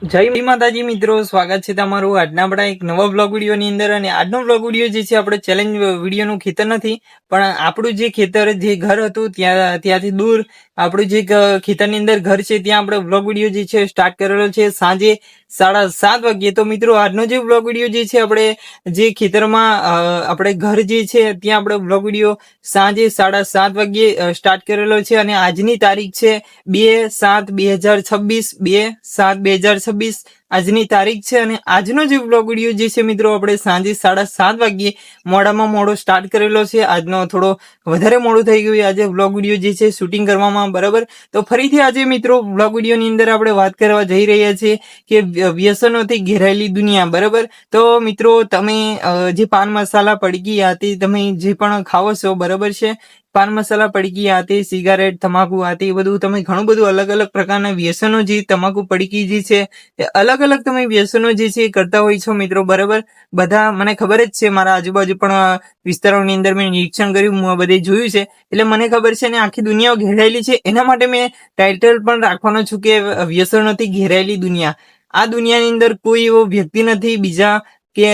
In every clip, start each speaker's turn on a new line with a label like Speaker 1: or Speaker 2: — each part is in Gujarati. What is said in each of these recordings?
Speaker 1: જય માતાજી મિત્રો, સ્વાગત છે તમારું આજના આપણા એક નવા બ્લોગ વિડીયોની અંદર। અને આજનો બ્લોગ વિડીયો જે છે આપણે ચેલેન્જ વિડીયોનું ખેતર નથી, પણ આપણું જે ખેતર જે ઘર હતું ત્યાંથી દૂર આપણું જે ખેતરની અંદર ઘર છે ત્યાં આપણે બ્લોગ વિડીયો જે છે સ્ટાર્ટ કરેલો છે સાંજે 7:30 વાગ્યે। તો મિત્રો આજનો જે બ્લોગ વિડીયો જે છે આપણે જે ખેતરમાં આપણે ઘર જે છે ત્યાં આપણે બ્લોગ વિડીયો સાંજે 7:30 વાગ્યે સ્ટાર્ટ કરેલો છે। અને આજની તારીખ છે 2/7/2026, 2/7/2026 આજની તારીખ છે। અને આજનો જે બ્લોગ વિડીયો જે છે મિત્રો આપણે સાંજે 7:30 વાગ્યે મોડામાં મોડો સ્ટાર્ટ કરેલો છે। આજનો થોડો વધારે મોડું થઈ ગયું આજે બ્લોગ વિડીયો જે છે શૂટિંગ કરવામાં, બરાબર। તો ફરીથી આજે મિત્રો બ્લોગ વિડીયોની અંદર આપણે વાત કરવા જઈ રહ્યા છીએ કે વ્યસનોથી ઘેરાયેલી દુનિયા, બરાબર। તો મિત્રો તમે જે પાન મસાલા પડીકી આતી તમે જે પણ ખાવો છો, બરાબર છે, પાન મસાલા પડીકી આતી, સિગારેટ, તમાકુ આતી, બધું તમે ઘણું બધું અલગ અલગ પ્રકારના વ્યસનો જે તમાકુ પડીકી જે છે એ અલગ અલગ તમે વ્યસનો જે છે કરતા હોય છો મિત્રો, બરાબર। બધા મને ખબર જ છે, મારા આજુબાજુ પણ વિસ્તારોની અંદર મેં નિરીક્ષણ કર્યું, બધે જોયું છે, એટલે મને ખબર છે ને આખી દુનિયા ઘેરાયેલી છે। એના માટે મેં ટાઇટલ પણ રાખવાનો છું કે વ્યસનોથી ઘેરાયેલી દુનિયા। આ દુનિયાની અંદર કોઈ એવો વ્યક્તિ નથી બીજા કે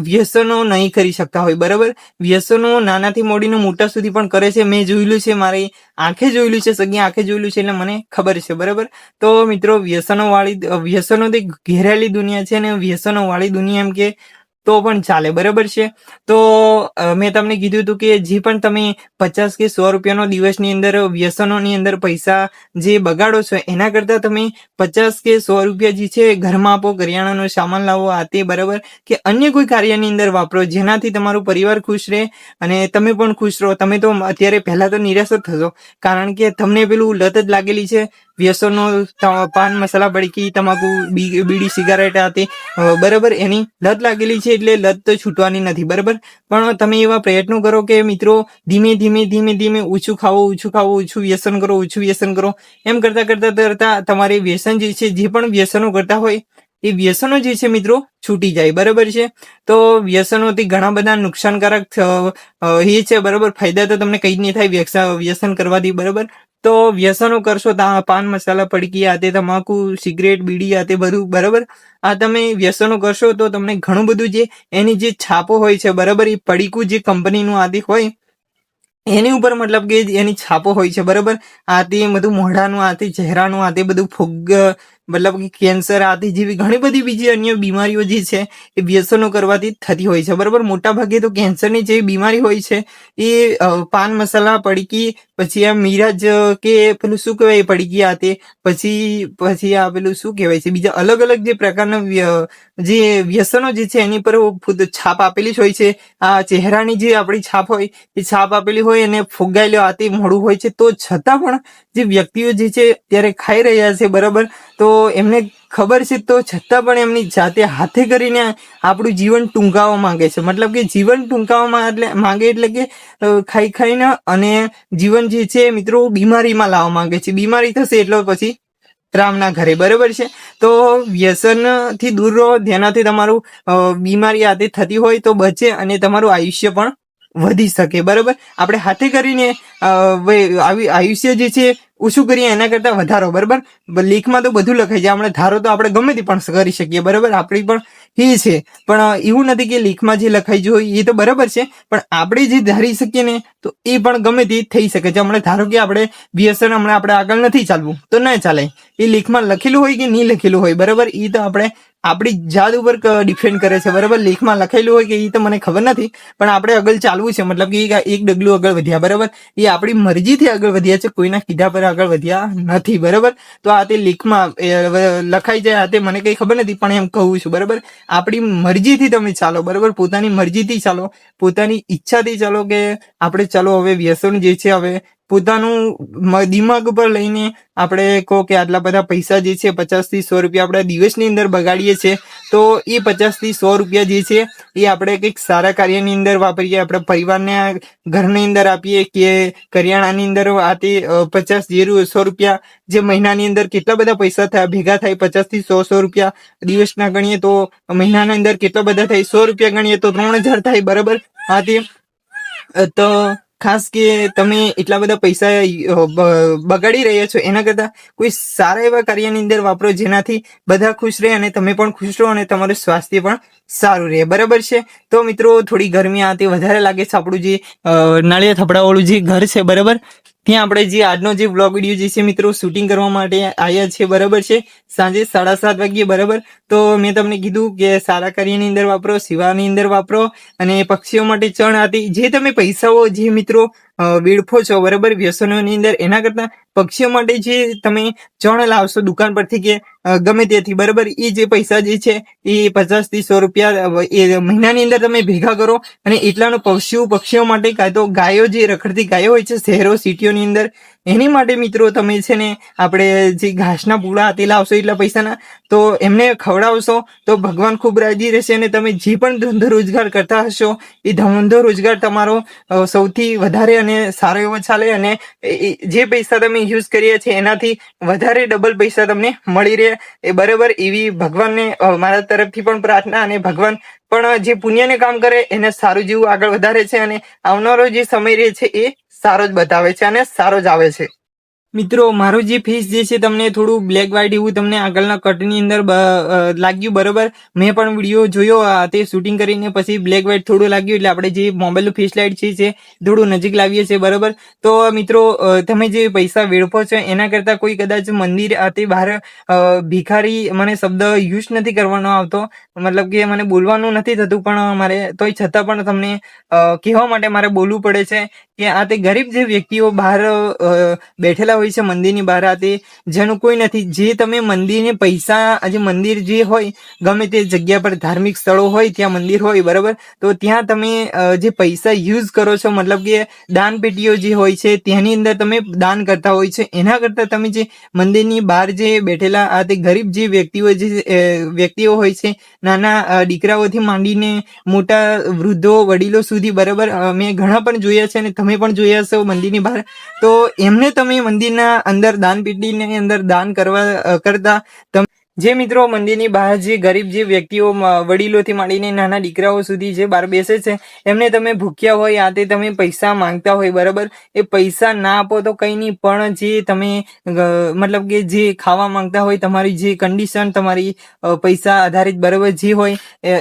Speaker 1: વ્યસનો નહીં કરી શકતા હોય, બરાબર। વ્યસનો નાનાથી મોડીને મોટા સુધી પણ કરે છે, મેં જોયેલું છે, મારી આંખે જોયેલું છે, સગી આંખે જોયેલું છે, એટલે મને ખબર છે, બરાબર। તો મિત્રો વ્યસનોથી ઘેરાયેલી દુનિયા છે, અને વ્યસનો વાળી દુનિયા એમ કે તો પણ ચાલે, બરાબર છે। તો મેં તમને કીધું હતું કે જે પણ તમે 50 કે 100 રૂપિયાનો દિવસની અંદર વ્યસનોની અંદર પૈસા જે બગાડો છો એના કરતા તમે 50 કે 100 રૂપિયા જે છે ઘરમાં આપો, કરિયાણાનો સામાન લાવો, આતે, બરાબર, કે અન્ય કોઈ કાર્યની અંદર વાપરો જેનાથી તમારું પરિવાર ખુશ રહે અને તમે પણ ખુશ રહો। તમે તો અત્યારે પહેલા તો નિરાશ જ થશો, કારણ કે તમને પેલું લત જ લાગેલી છે વ્યસનો, પાન મસાલા પડીકી, તમાકુ, બીડી, સિગારેટ આતે, બરાબર, એની લત લાગેલી છે, એટલે લત તો છૂટવાની નથી, બરાબર। પણ તમે એવા પ્રયત્નો કરો કે મિત્રો ધીમે ધીમે ઓછું ખાવો, ઓછું વ્યસન કરો, ઓછું વ્યસન કરો, એમ કરતા તમારે વ્યસન જે છે, જે પણ વ્યસનો કરતા હોય એ વ્યસનો જે છે મિત્રો છૂટી જાય, બરાબર છે। તો વ્યસનોથી ઘણા બધા નુકસાનકારક એ છે, બરાબર, ફાયદા તો તમને કઈ જ નહીં થાય વ્યસન કરવાથી, બરાબર। તો વ્યસનો કરશો પાન મસાલા પડીકી આતે, તમાકુ, સિગરેટ, બીડી આતે બધું, બરાબર, આ તમે વ્યસનો કરશો તો તમને ઘણું બધું જે એની જે છાપો હોય છે, બરાબર, એ પડીકું જે કંપનીનું આદિ હોય એની ઉપર મતલબ કે એની છાપો હોય છે, બરાબર। આથી બધું મોઢાનું, આથી ચહેરાનું, આથી બધું ફૂગ, મતલબ કે કેન્સર આથી જેવી ઘણી બધી બીજી અન્ય બીમારીઓ જે છે એ વ્યસનો કરવાથી થતી હોય છે, બરાબર। મોટા ભાગે તો કેન્સરની જે બીમારી હોય છે એ પાન મસાલા પડીકી, પછી આ મિરાજ કે પેલું શું કહેવાય પડીકી આતે, પછી આ પેલું શું કહેવાય છે બીજા અલગ અલગ જે પ્રકારના જે વ્યસનો જે છે એની પર છાપ આપેલી જ હોય છે। આ ચહેરાની જે આપણી છાપ હોય એ છાપ આપેલી હોય અને ફુગાયેલો આતે મોડું હોય છે, તો છતાં પણ જે વ્યક્તિઓ જે છે ત્યારે ખાઈ રહ્યા છે, બરાબર, તો એમને ખબર છે તો છતાં પણ એમની જાતે હાથે કરીને આપણું જીવન ટૂંકાવવા માંગે છે, મતલબ કે જીવન ટૂંકાવવા માંગે એટલે કે ખાઈને અને જીવન જે છે મિત્રો બીમારીમાં લાવવા માંગે છે। બીમારી થશે એટલે પછી રામના ઘરે, બરાબર છે। તો વ્યસન થી દૂર રહો, જેનાથી તમારું બીમારી આદિ થતી હોય તો બચે અને તમારું આયુષ્ય પણ વધી શકે, બરાબર। આપણે હાથે કરીને આયુષ્ય જે છે ઓછું કરીએ એના કરતા વધારો, બરાબર। લેખમાં તો બધું લખાય છે, આપણે ધારો તો આપણે ગમે તે પણ કરી શકીએ, બરાબર, આપણી પણ એ છે, પણ એવું નથી કે લેખમાં જે લખાઈ હોય એ તો બરાબર છે, પણ આપણે જે ધારી શકીએ ને તો એ પણ ગમે તે થઈ શકે છે। હમણાં ધારો કે આપણે વ્યસન હમણાં આપણે આગળ નથી ચાલવું તો ના ચાલે, એ લેખમાં લખેલું હોય કે નહીં લખેલું હોય, બરાબર, એ તો આપણે આપણી જાત ઉપર ડિપેન્ડ કરે છે, બરાબર। લેખમાં લખેલું હોય કે એ તો મને ખબર નથી, પણ આપણે આગળ ચાલવું છે, મતલબ કે એક ડગલું આગળ વધ્યા, બરાબર, એ આપણી મરજીથી આગળ વધ્યા છે, કોઈના કીધા પર આગળ વધ્યા નથી, બરાબર। તો આ તે લેખમાં લખાઈ જાય, આ તે મને કઈ ખબર નથી, પણ એમ કહું છું, બરાબર, આપણી મરજીથી તમે ચાલો, બરાબર, પોતાની મરજીથી ચાલો, પોતાની ઈચ્છાથી ચાલો કે આપણે ચાલો હવે વ્યસન જે છે હવે પોતાનું દિમાગ પર લઈને આપણે કહો કે આટલા બધા પૈસા જે છે 50 થી 100 રૂપિયા આપણે દિવસની અંદર બગાડીએ છીએ, તો એ 50 થી 100 રૂપિયા જે છે એ આપણે કંઈક સારા કાર્યની અંદર વાપરીએ, આપણે પરિવારને ઘરની અંદર આપીએ કે કરિયાણાની અંદર આતે 100 રૂપિયા જે મહિનાની અંદર કેટલા બધા પૈસા ભેગા થાય, 50 થી 100 રૂપિયા દિવસના ગણીએ તો મહિનાની અંદર કેટલા બધા થાય, 100 રૂપિયા ગણીએ તો 3000 થાય, બરાબર। આથી તો ખાસ કે તમે એટલા બધા પૈસા બગાડી રહ્યા છો એના કરતા કોઈ સારા એવા કાર્યની અંદર વાપરો જેનાથી બધા ખુશ રહે અને તમે પણ ખુશ રહો અને તમારું સ્વાસ્થ્ય પણ સારું રહે, બરાબર છે. તો મિત્રો થોડી ગરમી આથી વધારે લાગે છે. આપણું જે નળિયા થપડાવાળું જે ઘર છે, બરાબર, ત્યાં આપણે જે આજનો જે વ્લોગ વિડીયો જે છે મિત્રો શૂટિંગ કરવા માટે આવ્યા છે, બરાબર છે, સાંજે 7:30 વાગ્યે, બરાબર. તો મેં તમને કીધું કે સારા કાર્યની અંદર વાપરો, સેવાની અંદર વાપરો અને પક્ષીઓ માટે ચણ આદિ જે તમે પૈસાઓ જે મિત્રો વેડફો છો, બરાબર, વ્યસનોની અંદર, એના કરતા પક્ષીઓ માટે જે તમે ચણ લાવશો દુકાન પરથી કે ગમે ત્યાંથી, બરાબર, એ જે પૈસા જે છે એ 50 થી 100 રૂપિયા એ મહિનાની અંદર તમે ભેગા કરો અને એટલાનો પક્ષીઓ માટે, કાં તો ગાયો જે રખડતી ગાયો હોય છે શહેરો સિટીઓની અંદર, એની માટે મિત્રો તમે છે ને આપણે જે ઘાસના પૂળા તે લાવશો એટલા પૈસાના, તો એમને ખવડાવશો તો ભગવાન ખૂબ રાજી રહેશે અને તમે જે પણ ધંધો રોજગાર કરતા હશો એ ધંધો રોજગાર તમારો સૌથી વધારે અને સારો એવો ચાલે અને જે પૈસા તમે યુઝ કરીએ છીએ એનાથી વધારે ડબલ પૈસા તમને મળી રહે, એ બરાબર. એવી ભગવાનને મારા તરફથી પણ પ્રાર્થના, અને ભગવાન પણ જે પુણ્યને કામ કરે એને સારું જેવું આગળ વધારે છે અને આવનારો જે સમય રહે છે એ સારો જ બતાવે છે અને સારો જ આવે છે. મિત્રો મારું જે ફેસ જે છે તમને થોડું બ્લેક વ્હાઇટ એવું તમને આગળના કટની અંદર લાગ્યું, બરાબર. મેં પણ વિડીયો જોયો તે શૂટિંગ કરીને પછી બ્લેક વ્હાઇટ થોડું લાગ્યું, એટલે આપણે જે મોબાઈલનું ફેસ લાઇટ છે થોડું નજીક લાવીએ છીએ, બરાબર. તો મિત્રો તમે જે પૈસા વેડફો છો એના કરતા કોઈ કદાચ મંદિર તે બહાર ભિખારી, મને શબ્દ યુઝ નથી કરવાનો આવતો, મતલબ કે મને બોલવાનું નથી થતું, પણ મારે તોય છતાં પણ તમને કહેવા માટે મારે બોલવું પડે છે કે આ તે ગરીબ જે વ્યક્તિઓ બહાર બેઠેલા હોય છે મંદિરની બહાર, આ તે જેનું કોઈ નથી, જે તમે મંદિરને પૈસા, આજે મંદિર જે હોય ગમે તે જગ્યા પર ધાર્મિક સ્થળો હોય ત્યાં મંદિર હોય, બરાબર, તો ત્યાં તમે જે પૈસા યુઝ કરો છો, મતલબ કે દાન પેટીઓ જે હોય છે ત્યાંની અંદર તમે દાન કરતા હોય છે, એના કરતા તમે જે મંદિરની બહાર જે બેઠેલા આ તે ગરીબ જે વ્યક્તિઓ હોય છે, નાના દીકરાઓથી માંડીને મોટા વૃદ્ધો વડીલો સુધી, બરાબર, મેં ઘણા પણ જોયા છે અને તમે પણ જોયા છો મંદિરની બહાર, તો એમને તમે મંદિરના અંદર દાન પેટીની અંદર દાન કરતા જે મિત્રો મંદિરની બહાર જે ગરીબ જે વ્યક્તિઓ વડીલોથી માંડીને નાના દીકરાઓ સુધી જે બહાર બેસે છે એમને તમે ભૂખ્યા હોય આ તે તમે પૈસા માંગતા હોય, બરાબર, એ પૈસા ના આપો તો કંઈ નહીં, પણ જે તમે મતલબ કે જે ખાવા માંગતા હોય, તમારી જે કન્ડિશન તમારી પૈસા આધારિત, બરાબર, જે હોય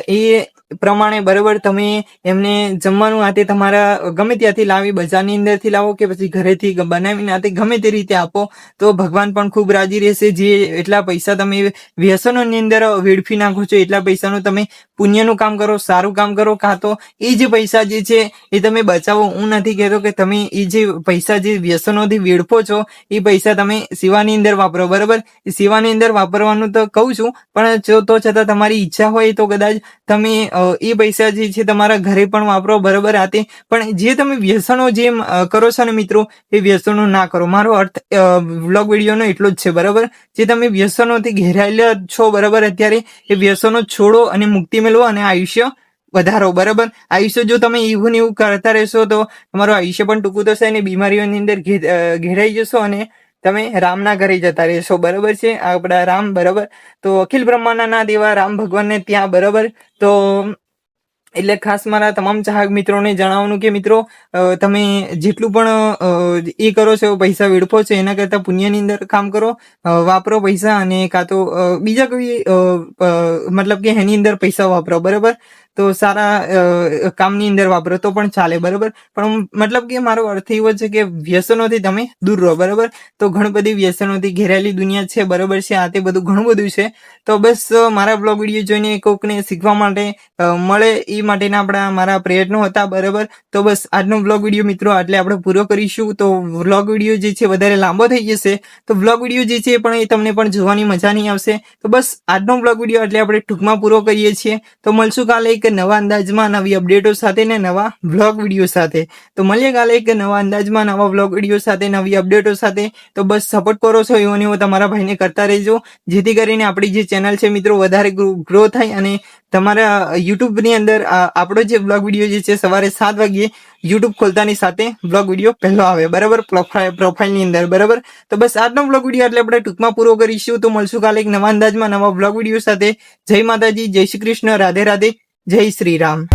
Speaker 1: એ પ્રમાણે, બરાબર, તમે એમને જમવાનું આતે તમારા ગમે ત્યાંથી લાવી, બજારની અંદરથી લાવો કે પછી ઘરેથી બનાવીને આતે ગમે તે રીતે આપો તો ભગવાન પણ ખૂબ રાજી રહેશે. જે એટલા પૈસા તમે વ્યસનોની અંદર વેડફી નાખો છો એટલા પૈસાનું તમે પુણ્યનું કામ કરો, સારું કામ કરો, કાં તો એ જે પૈસા જે છે એ તમે બચાવો. હું નથી કહેતો કે તમે એ જે પૈસા જે વ્યસનોથી વેડફો છો એ પૈસા તમે સેવાની અંદર વાપરો, બરાબર, એ સેવાની અંદર વાપરવાનું તો કહું છું, પણ જો તો છતાં તમારી ઈચ્છા હોય તો કદાચ તમે એ પૈસા જે છે તમારા ઘરે પણ વાપરો, બરાબર, આતે પણ જે તમે વ્યસનો જે કરો છો ને મિત્રો એ વ્યસનો ના કરો. મારો અર્થ વ્લોગ વિડીયોનો એટલો જ છે, બરાબર. જે તમે વ્યસનોથી ઘેરાયેલા છો, બરાબર, અત્યારે એ વ્યસનો છોડો અને મુક્તિ મેળવો અને આયુષ્ય વધારો, બરાબર. આયુષ્ય જો તમે એવું ને એવું કરતા રહેશો તો તમારું આયુષ્ય પણ ટૂંકું થશે અને બીમારીઓની અંદર ઘેરાઈ જશો અને તમે રામના ઘરે જતા રહેશો, બરાબર છે. આપણા રામ, બરાબર, તો અખિલ બ્રહ્માંડના ના દેવા રામ ભગવાનને ત્યાં, બરાબર. તો એટલે ખાસ મારા તમામ ચાહક મિત્રોને જણાવવાનું કે મિત્રો તમે જેટલું પણ એ કરો છો, પૈસા વેડફો છો, એના કરતાં પુણ્યની અંદર કામ કરો, વાપરો પૈસા, અને કાં તો બીજા કોઈ મતલબ કે એની અંદર પૈસા વાપરો, બરાબર, તો સારા કામની અંદર વાપરો તો પણ ચાલે, બરાબર. પણ મતલબ કે મારો અર્થ એવો છે કે વ્યસનોથી તમે દૂર રહો, બરાબર. તો ઘણી બધી વ્યસનોથી ઘેરાયેલી દુનિયા છે, બરાબર છે, આ તે બધું ઘણું બધું છે. તો બસ મારા બ્લોગ વિડીયો જોઈને કોઈકને શીખવા માટે મળે એ માટેના મારા પ્રયત્નો હતા, બરાબર. તો બસ આજનો બ્લોગ વિડીયો મિત્રો આટલે આપણે પૂરો કરીશું. તો બ્લોગ વિડીયો જે છે વધારે લાંબો થઈ જશે તો બ્લોગ વિડીયો જે છે પણ એ તમને પણ જોવાની મજા નહીં આવશે. તો બસ આજનો બ્લોગ વિડીયો એટલે આપણે ટૂંકમાં પૂરો કરીએ છીએ. તો મળશું કાલે એક નવા અંદાજમાં નવી અપડેટો સાથે ને નવા બ્લોગ વિડીયો સાથે. તો મળીએ કાલે એક નવા અંદાજમાં નવા બ્લોગ વિડીયો સાથે નવી અપડેટો સાથે. તો બસ સપોર્ટ કરો છો એવો ને એવો તમારા ભાઈને કરતા રહેજો, જેથી કરીને આપણી જે ચેનલ છે મિત્રો વધારે ગ્રો થાય અને તમારા યુટ્યુબની અંદર આપણો જે બ્લોગ વિડીયો જે છે સવારે 7 વાગ્યે યુટ્યુબ ખોલતાની સાથે બ્લોગ વિડીયો પહેલો આવે, બરાબર, પ્રોફાઇલની અંદર, બરાબર. તો બસ આજનો બ્લોગ વિડીયો એટલે આપણે ટૂંકમાં પૂરો કરીશું. તો મળશું કાલે એક નવા અંદાજમાં નવા બ્લોગ વિડીયો સાથે. જય માતાજી, જય શ્રી કૃષ્ણ, રાધે રાધે, જય શ્રી રામ.